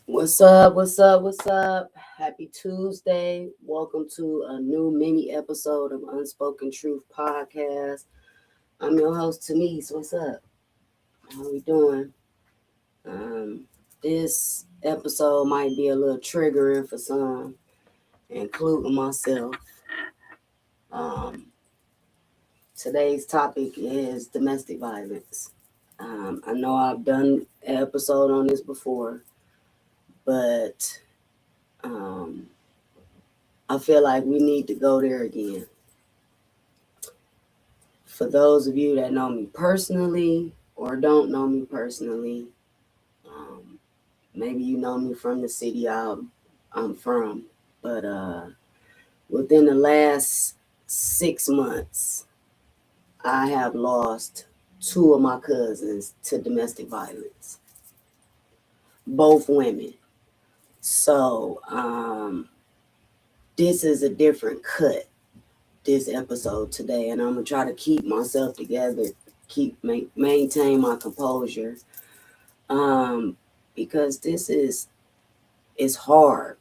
What's up? What's up? What's up? Happy Tuesday. Welcome to a new mini episode of Unspoken Truth Podcast. I'm your host, Tanise. What's up? How we doing? Um, this episode might be a little triggering for some, including myself. Um, Today's topic is domestic violence. I know I've done an episode on this before, but um, I feel like we need to go there again. For those of you that know me personally or don't know me personally, um, maybe you know me from the city I'm from, but within the last 6 months, I have lost two of my cousins to domestic violence, both women. So this is a different cut this episode today, and I'm gonna try to keep myself together, maintain my composure, um, because this is it's hard.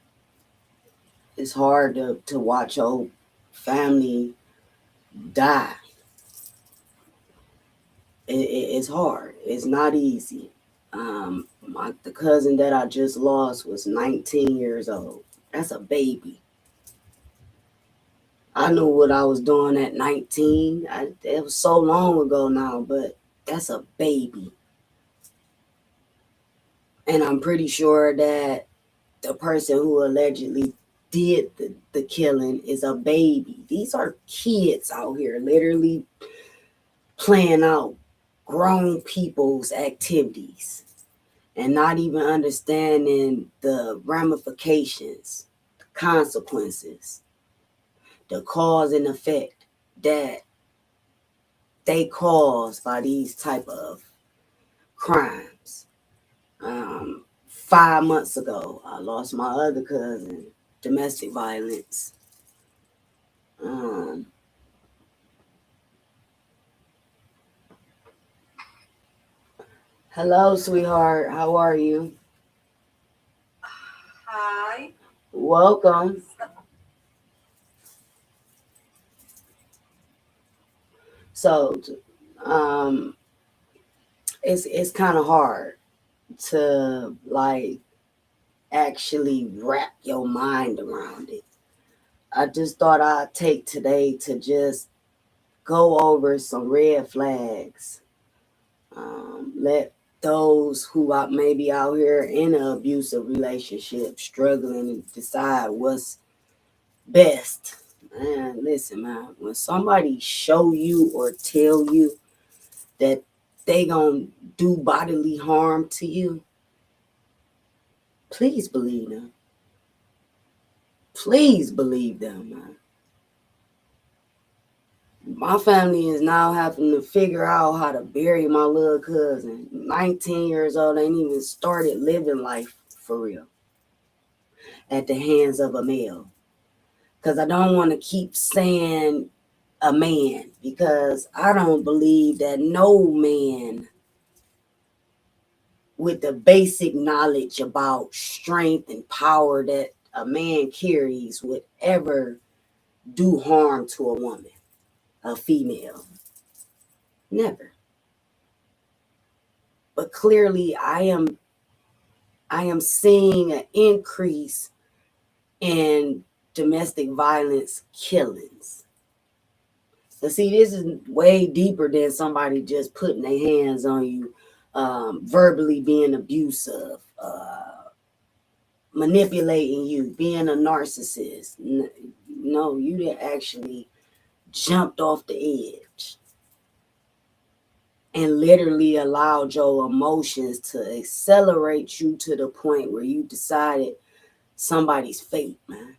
It's hard to watch your family die. It's hard. It's not easy. The cousin that I just lost was 19 years old. That's a baby. I knew what I was doing at 19. It was so long ago now, but that's a baby. And I'm pretty sure that the person who allegedly did the killing is a baby. These are kids out here literally playing out grown people's activities and not even understanding the ramifications, the consequences, the cause and effect that they cause by these type of crimes. 5 months ago, I lost my other cousin, domestic violence. Um, Hello, sweetheart. How are you? Hi. Welcome. So, um, it's kind of hard to like actually wrap your mind around it. I just thought I'd take today to just go over some red flags. Let those who are maybe out here in an abusive relationship struggling to decide what's best. Man, listen, man, when somebody show you or tell you that they gonna do bodily harm to you, please believe them. Please believe them, man. My family is now having to figure out how to bury my little cousin. 19 years old, ain't even started living life for real at the hands of a male. Because I don't want to keep saying a man, because I don't believe that no man with the basic knowledge about strength and power that a man carries would ever do harm to a woman, a female. Never. But clearly I am seeing an increase in domestic violence killings. But see, this is way deeper than somebody just putting their hands on you, verbally being abusive, manipulating you, being a narcissist. No, you didn't actually jumped off the edge and literally allowed your emotions to accelerate you to the point where you decided somebody's fate, man.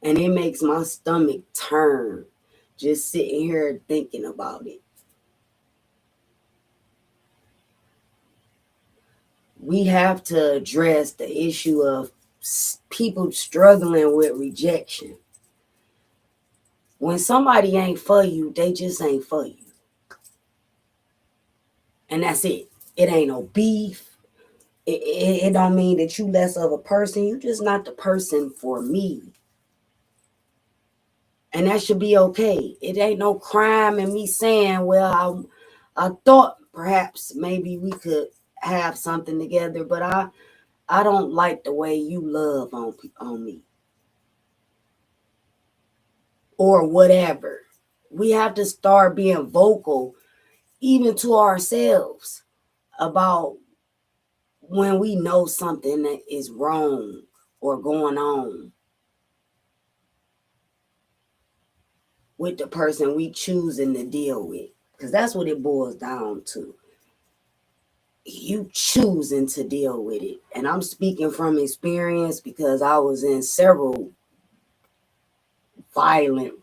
And it makes my stomach turn just sitting here thinking about it. We have to address the issue of people struggling with rejection. When somebody ain't for you, they just ain't for you. And that's it. It ain't no beef. It don't mean that you less of a person. You just not the person for me. And that should be okay. It ain't no crime in me saying, well, I thought perhaps maybe we could have something together, but I don't like the way you love on me or whatever. We have to start being vocal even to ourselves about when we know something that is wrong or going on with the person we choosing to deal with. Because that's what it boils down to. You choosing to deal with it. And I'm speaking from experience because I was in several violent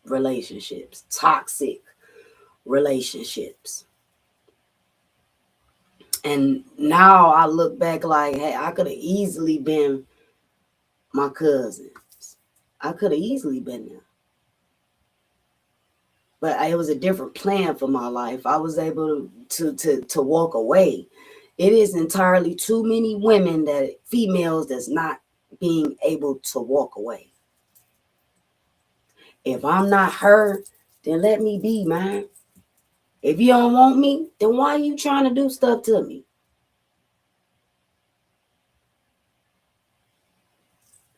relationships, toxic relationships. And now I look back like, hey, I could have easily been my cousins. I could have easily been there. But it was a different plan for my life. I was able to walk away. It is entirely too many women that females that's not being able to walk away. If I'm not her, then let me be, man. If you don't want me, then why are you trying to do stuff to me?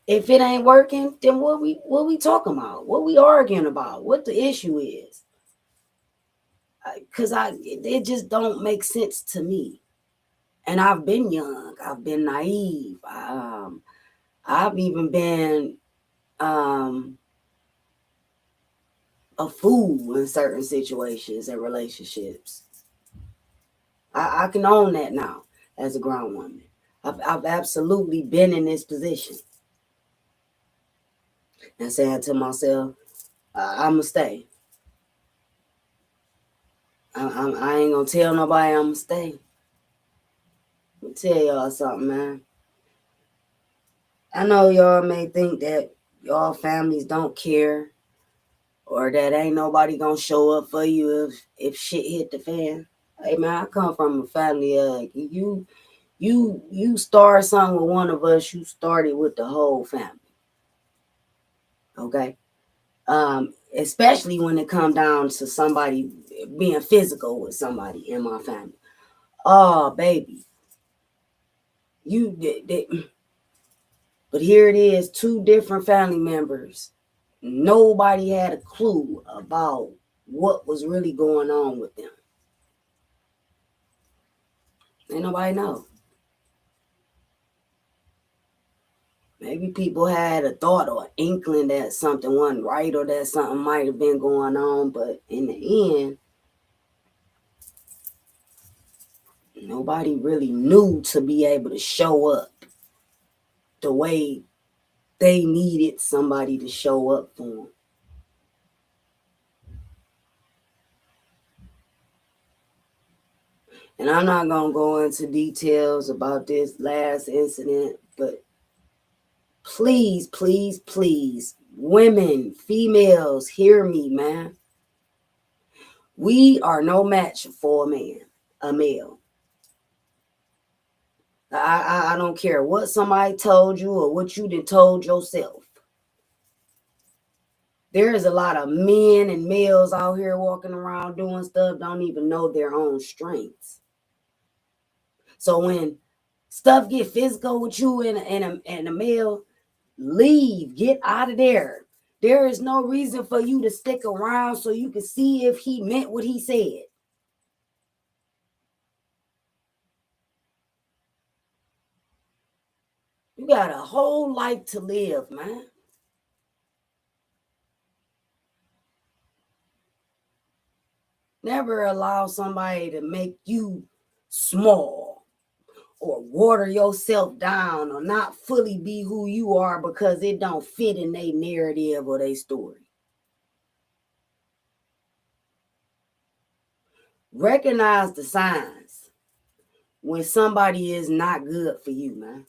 If it ain't working, then what we talking about? What we arguing about? What the issue is? Because it just don't make sense to me. And I've been young. I've been naive. I've even been a fool in certain situations and relationships. I can own that now as a grown woman. I've absolutely been in this position and saying to myself, I'm going to stay. I ain't going to tell nobody I'm going to stay. Let me tell y'all something, man. I know y'all may think that y'all families don't care or that ain't nobody gonna show up for you if shit hit the fan. Hey man, I come from a family you start something with one of us, you started with the whole family. Okay? Especially when it come down to somebody being physical with somebody in my family. Oh baby. You but here it is, two different family members. Nobody had a clue about what was really going on with them. Ain't nobody know. Maybe people had a thought or inkling that something wasn't right or that something might have been going on, but in the end, nobody really knew to be able to show up the way they needed somebody to show up for them. And I'm not going to go into details about this last incident, but please, please, please, women, females, hear me, man. We are no match for a male. I don't care what somebody told you or what you done told yourself. There is a lot of men and males out here walking around doing stuff, don't even know their own strengths. So when stuff get physical with you and a male, leave, get out of there. There is no reason for you to stick around so you can see if he meant what he said. You got a whole life to live, man. Never allow somebody to make you small or water yourself down or not fully be who you are because it don't fit in their narrative or their story. Recognize the signs when somebody is not good for you, man.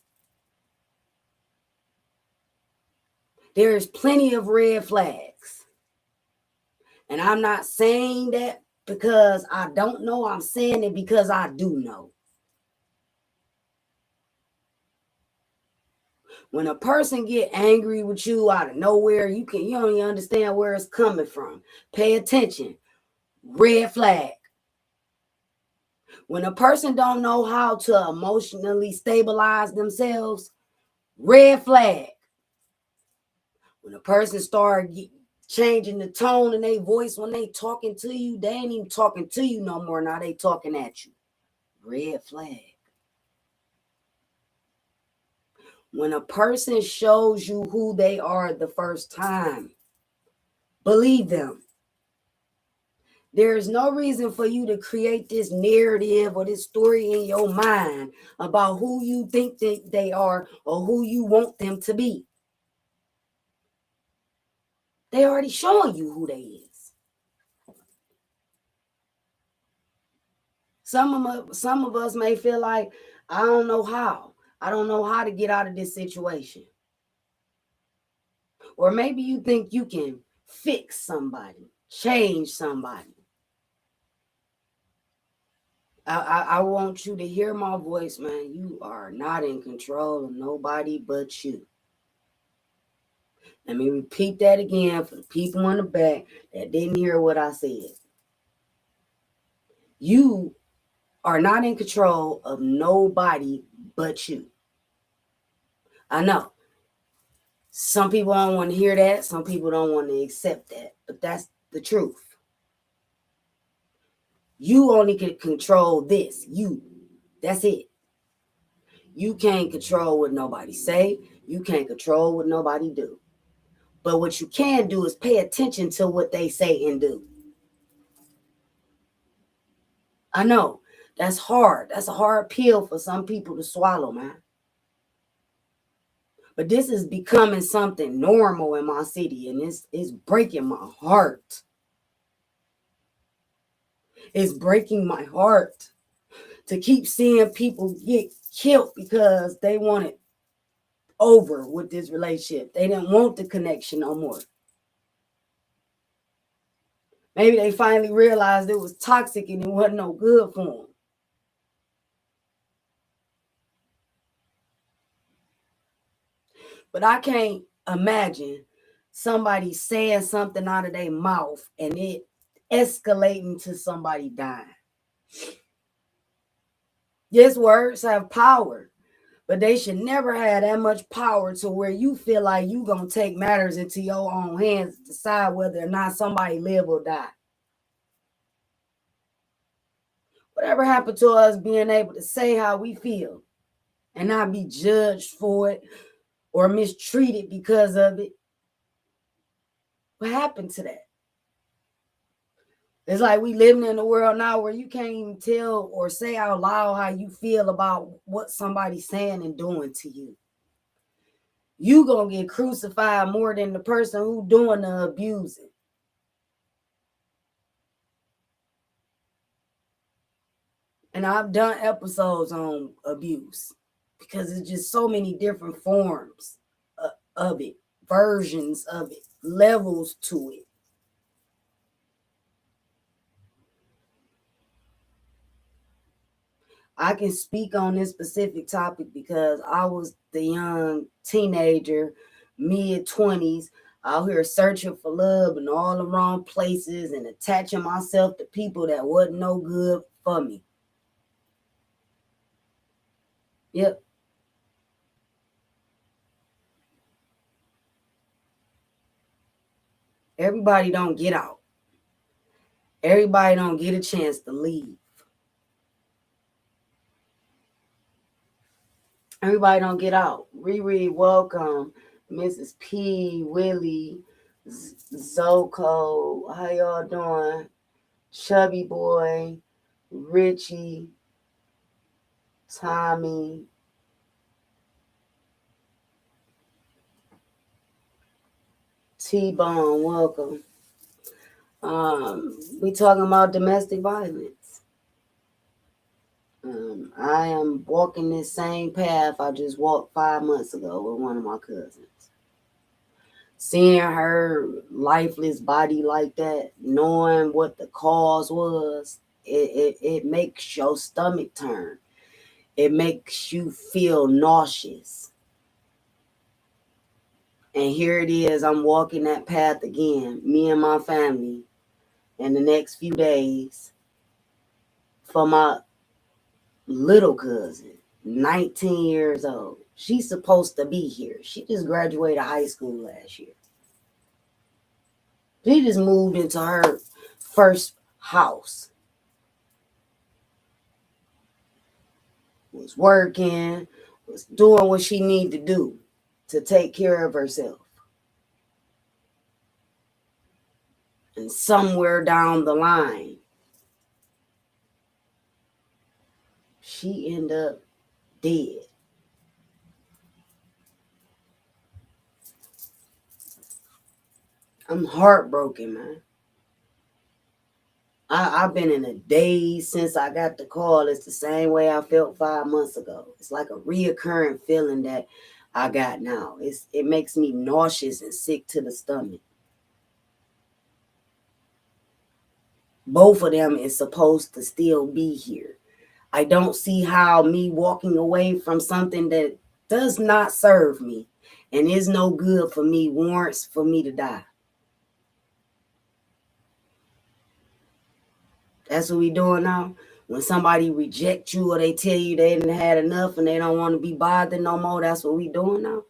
There is plenty of red flags. And I'm not saying that because I don't know. I'm saying it because I do know. When a person get angry with you out of nowhere, you don't even understand where it's coming from. Pay attention. Red flag. When a person don't know how to emotionally stabilize themselves, red flag. When a person start changing the tone in their voice when they talking to you, they ain't even talking to you no more. Now they talking at you. Red flag. When a person shows you who they are the first time, believe them. There is no reason for you to create this narrative or this story in your mind about who you think that they are or who you want them to be. They already showing you who they is. Some of us may feel like, I don't know how. I don't know how to get out of this situation. Or maybe you think you can fix somebody, change somebody. I want you to hear my voice, man. You are not in control of nobody but you. Let me repeat that again for the people in the back that didn't hear what I said. You are not in control of nobody but you. I know. Some people don't want to hear that. Some people don't want to accept that. But that's the truth. You only can control this. You. That's it. You can't control what nobody say. You can't control what nobody do. But what you can do is pay attention to what they say and do. I know. That's hard. That's a hard pill for some people to swallow, man. But this is becoming something normal in my city, and it's breaking my heart. It's breaking my heart to keep seeing people get killed because they want it over with this relationship. They didn't want the connection no more. Maybe they finally realized it was toxic and it wasn't no good for them. But I can't imagine somebody saying something out of their mouth and it escalating to somebody dying. Yes, words have power, but they should never have that much power to where you feel like you gonna take matters into your own hands to decide whether or not somebody live or die. Whatever happened to us being able to say how we feel and not be judged for it or mistreated because of it? What happened to that? It's like we living in a world now where you can't even tell or say out loud how you feel about what somebody's saying and doing to you. You gonna get crucified more than the person who doing the abusing. And I've done episodes on abuse because it's just so many different forms of it, versions of it, levels to it. I can speak on this specific topic because I was the young teenager, mid-20s, out here searching for love in all the wrong places and attaching myself to people that wasn't no good for me. Yep. Everybody don't get out. Everybody don't get a chance to leave. Everybody don't get out. Riri, welcome. Mrs. P, Willie, Zoko, how y'all doing? Chubby Boy, Richie, Tommy, T-Bone, welcome. We talking about domestic violence. I am walking this same path I just walked 5 months ago with one of my cousins. Seeing her lifeless body like that, knowing what the cause was, it makes your stomach turn. It makes you feel nauseous. And here it is, I'm walking that path again, me and my family, in the next few days for my little cousin, 19 years old. She's supposed to be here. She just graduated high school last year. She just moved into her first house. Was working, was doing what she needed to do to take care of herself. And somewhere down the line, she ended up dead. I'm heartbroken, man. I've been in a daze since I got the call. It's the same way I felt 5 months ago. It's like a reoccurring feeling that I got now. It makes me nauseous and sick to the stomach. Both of them is supposed to still be here. I don't see how me walking away from something that does not serve me and is no good for me warrants for me to die. That's what we doing now. When somebody reject you or they tell you they didn't had enough and they don't want to be bothered no more, that's what we doing now.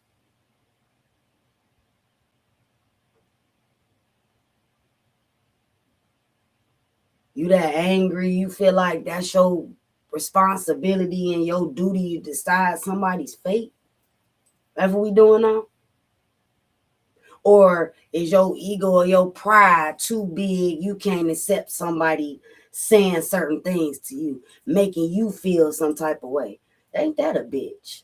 You that angry, you feel like that's your responsibility and your duty to decide somebody's fate. That's what we doing now. Or is your ego or your pride too big? You can't accept somebody saying certain things to you, making you feel some type of way. Ain't that a bitch?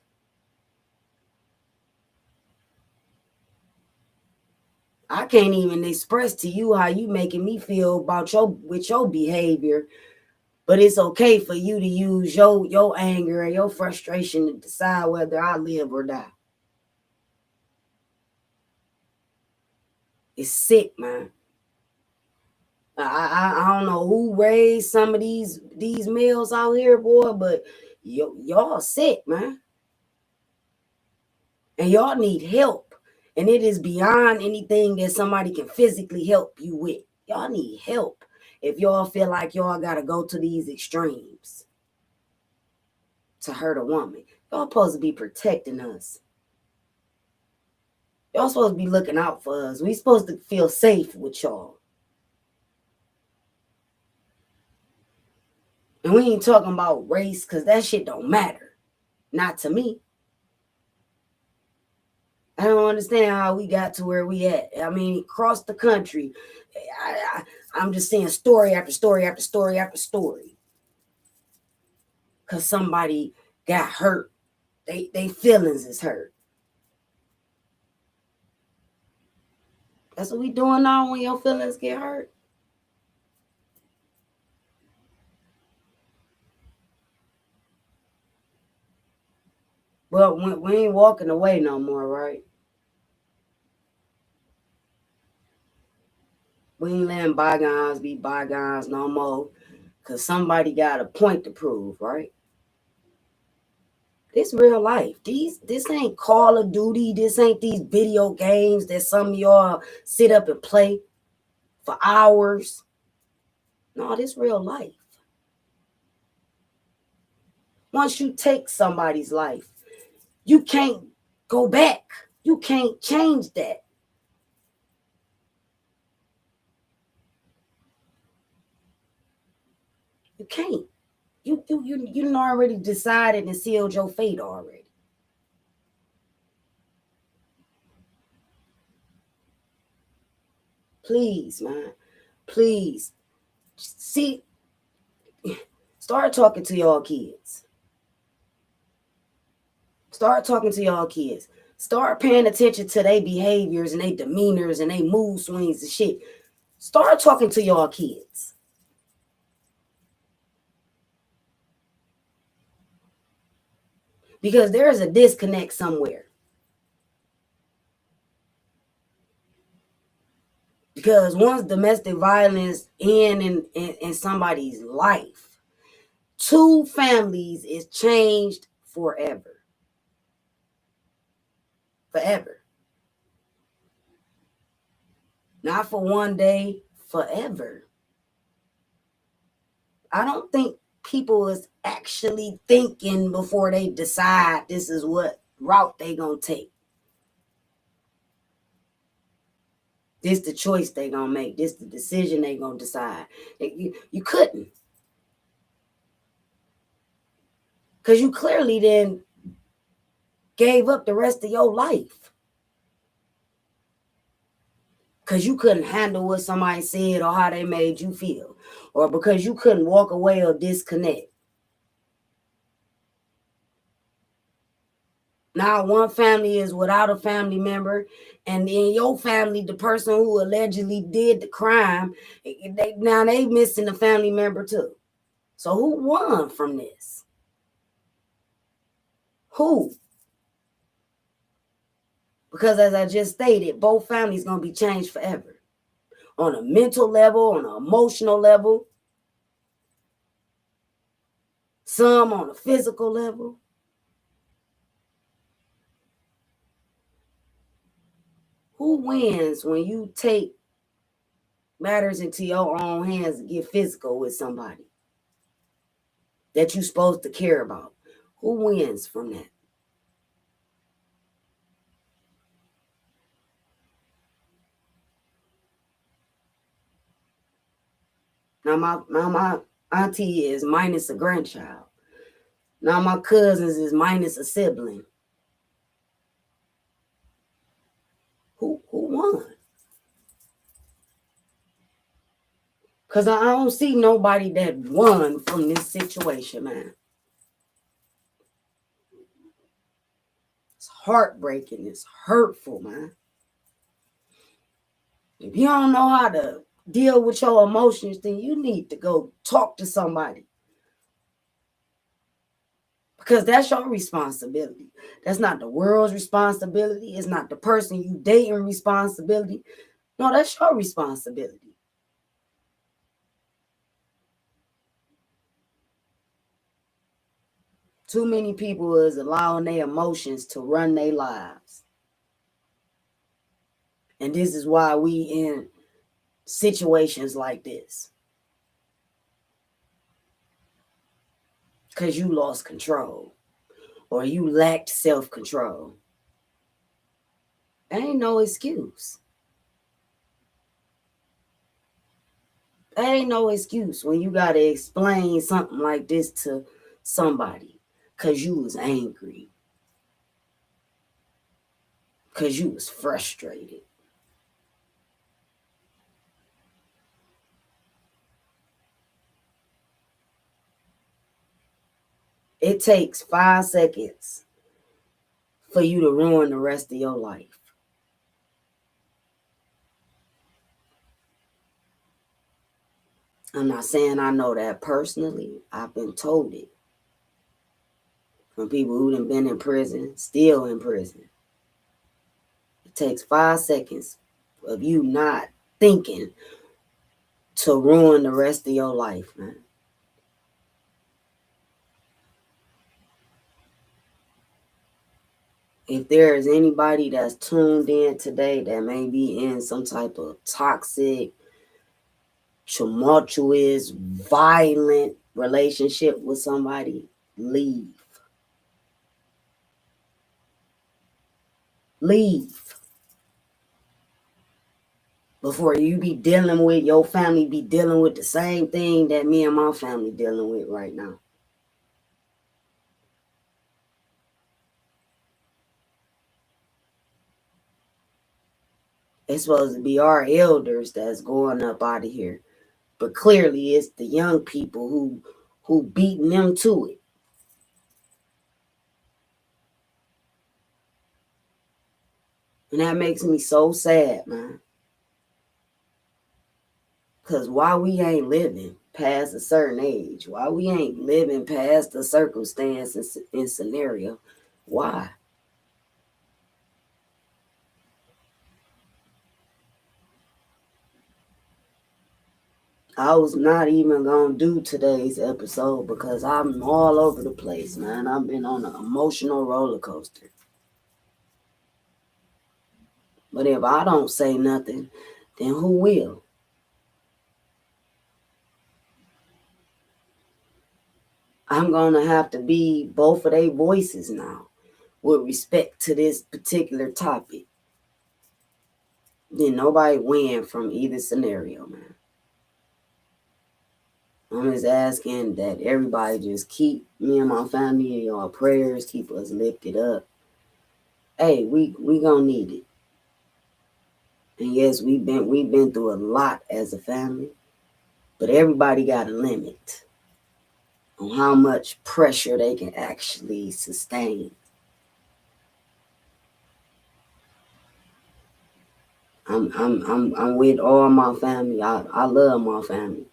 I can't even express to you how you making me feel about your behavior, but it's okay for you to use your anger and your frustration to decide whether I live or die. It's sick, man. I don't know who raised some of these males out here, boy, but y'all sick, man. And y'all need help. And it is beyond anything that somebody can physically help you with. Y'all need help if y'all feel like y'all gotta go to these extremes to hurt a woman. Y'all supposed to be protecting us. Y'all supposed to be looking out for us. We supposed to feel safe with y'all. And we ain't talking about race because that shit don't matter. Not to me. I don't understand how we got to where we at. I mean, across the country, I'm just seeing story after story after story after story. Because somebody got hurt. They feelings is hurt. That's what we doing now when your feelings get hurt. Well, we ain't walking away no more, right? We ain't letting bygones be bygones no more. Because somebody got a point to prove, right? This real life. This ain't Call of Duty. This ain't these video games that some of y'all sit up and play for hours. No, this real life. Once you take somebody's life, you can't go back. You can't change that. You can't. You already decided and sealed your fate already. Please, man. Please. See, start talking to y'all kids. Start talking to y'all kids. Start paying attention to their behaviors and their demeanors and their mood swings and shit. Start talking to y'all kids. Because there is a disconnect somewhere. Because once domestic violence in somebody's life, two families is changed forever. Forever. Not for one day, forever. I don't think people is actually thinking before they decide this is what route they gonna take. This the choice they gonna make. This the decision they gonna decide. You couldn't. Because you clearly then gave up the rest of your life. Because you couldn't handle what somebody said or how they made you feel. Or because you couldn't walk away or disconnect. Now one family is without a family member, and in your family, the person who allegedly did the crime, now they missing a family member too. So who won from this? Who? Because as I just stated, both families gonna be changed forever. On a mental level, on an emotional level, some on a physical level. Who wins when you take matters into your own hands and get physical with somebody that you're supposed to care about? Who wins from that? Now my auntie is minus a grandchild. Now my cousins is minus a sibling. Who won? Because I don't see nobody that won from this situation, man. It's heartbreaking. It's hurtful, man. If you don't know how to deal with your emotions, then you need to go talk to somebody. Because that's your responsibility. That's not the world's responsibility. It's not the person you dating responsibility. No, that's your responsibility. Too many people is allowing their emotions to run their lives. And this is why we in situations like this. Because you lost control. Or you lacked self-control. Ain't no excuse. Ain't no excuse when you got to explain something like this to somebody. Because you was angry. Because you was frustrated. It takes 5 seconds for you to ruin the rest of your life. I'm not saying I know that personally. I've been told it from people who have been in prison, still in prison. It takes 5 seconds of you not thinking to ruin the rest of your life, man. If there is anybody that's tuned in today that may be in some type of toxic, tumultuous, violent relationship with somebody, leave. Leave. Before you be dealing with, your family be dealing with the same thing that me and my family dealing with right now. It's supposed to be our elders that's going up out of here. But clearly it's the young people who beating them to it. And that makes me so sad, man. Because why we ain't living past a certain age, why we ain't living past the circumstance and scenario, why? I was not even going to do today's episode because I'm all over the place, man. I've been on an emotional roller coaster. But if I don't say nothing, then who will? I'm going to have to be both of their voices now with respect to this particular topic. Then nobody win from either scenario, man. I'm just asking that everybody just keep me and my family in your prayers, keep us lifted up. Hey, we gonna need it. And yes, we've been through a lot as a family, but everybody got a limit on how much pressure they can actually sustain. I'm with all my family. I love my family.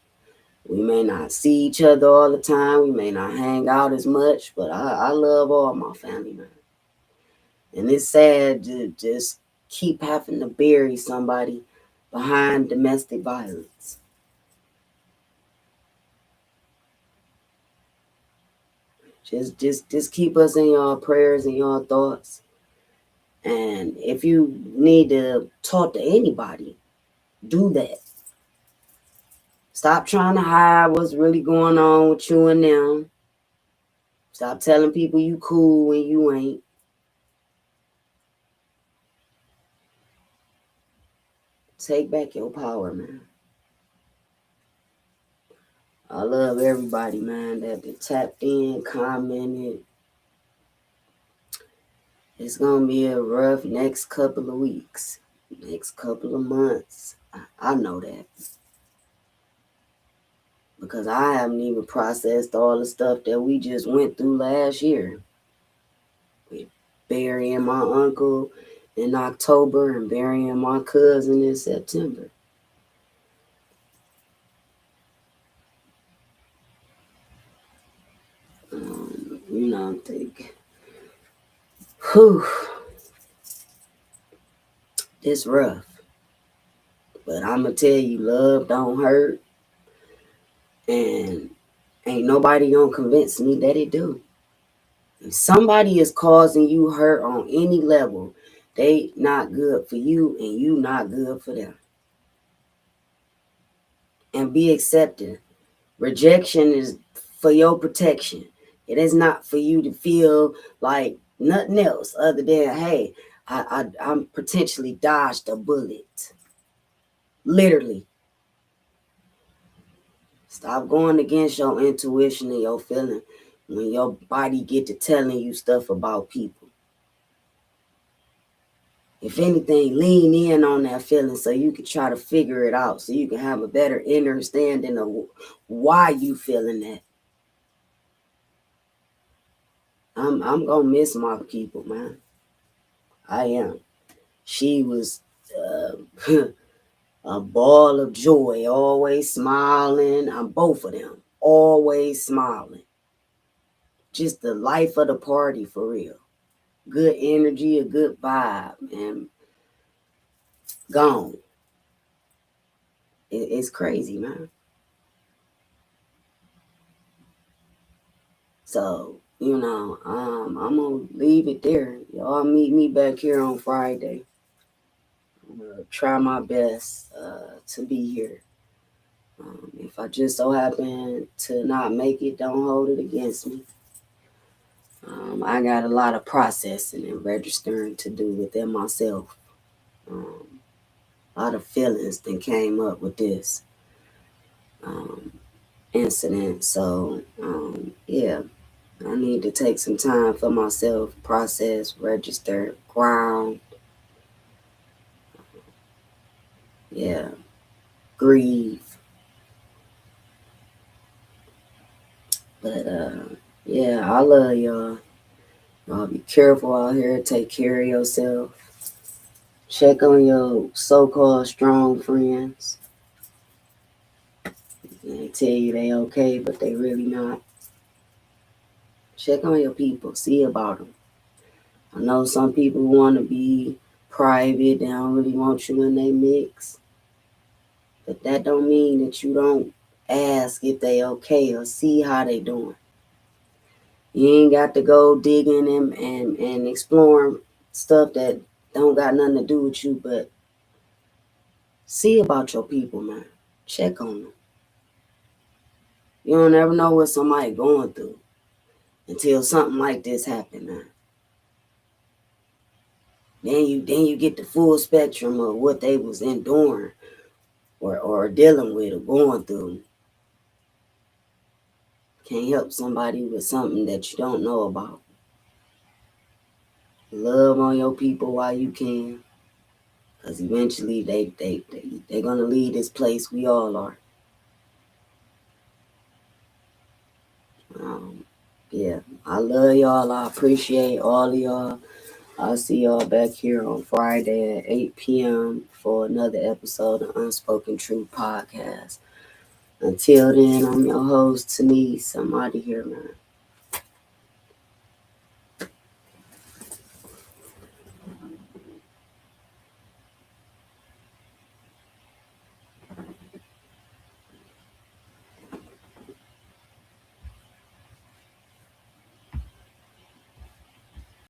We may not see each other all the time. We may not hang out as much, but I love all my family, man. And it's sad to just keep having to bury somebody behind domestic violence. Just keep us in your prayers and your thoughts. And if you need to talk to anybody, do that. Stop trying to hide what's really going on with you and them. Stop telling people you cool when you ain't. Take back your power, man. I love everybody, man, that tapped in, commented. It's gonna be a rough next couple of weeks, next couple of months. I know that because I haven't even processed all the stuff that we just went through last year. With burying my uncle in October and burying my cousin in September. I'm thinking, whew, it's rough. But I'm going to tell you, love don't hurt. And ain't nobody going to convince me that it do. If somebody is causing you hurt on any level, they not good for you and you not good for them. And be accepted. Rejection is for your protection. It is not for you to feel like nothing else other than, hey, I'm potentially dodged a bullet. Literally. Stop going against your intuition and your feeling when your body get to telling you stuff about people. If anything, lean in on that feeling so you can try to figure it out, so you can have a better understanding of why you feeling that. I'm gonna miss my people, man. I am. She was a ball of joy, always smiling. I'm both of them, always smiling. Just the life of the party for real. Good energy, a good vibe, and gone. It's crazy, man. So, I'm gonna leave it there. Y'all meet me back here on Friday. I'm gonna try my best to be here. If I just so happen to not make it, don't hold it against me. I got a lot of processing and registering to do within myself. A lot of feelings that came up with this incident. So, yeah, I need to take some time for myself, process, register, ground, yeah, grieve. But, yeah, I love y'all. Y'all be careful out here. Take care of yourself. Check on your so-called strong friends. They tell you they okay, but they really not. Check on your people. See about them. I know some people want to be private. They don't really want you in their mix. But that don't mean that you don't ask if they okay or see how they doing. You ain't got to go digging and exploring stuff that don't got nothing to do with you, but See about your people, man. Check on them. You don't ever know what somebody going through until something like this happen, man. Then you get the full spectrum of what they was enduring or dealing with or going through. Can't help somebody with something that you don't know about. Love on your people while you can. Because eventually they're going to leave this place. We all are. Yeah, I love y'all. I appreciate all of y'all. I'll see y'all back here on Friday at 8 p.m. for another episode of Unspoken Truth Podcast. Until then, I'm your host, Tanise. I'm out of here, man.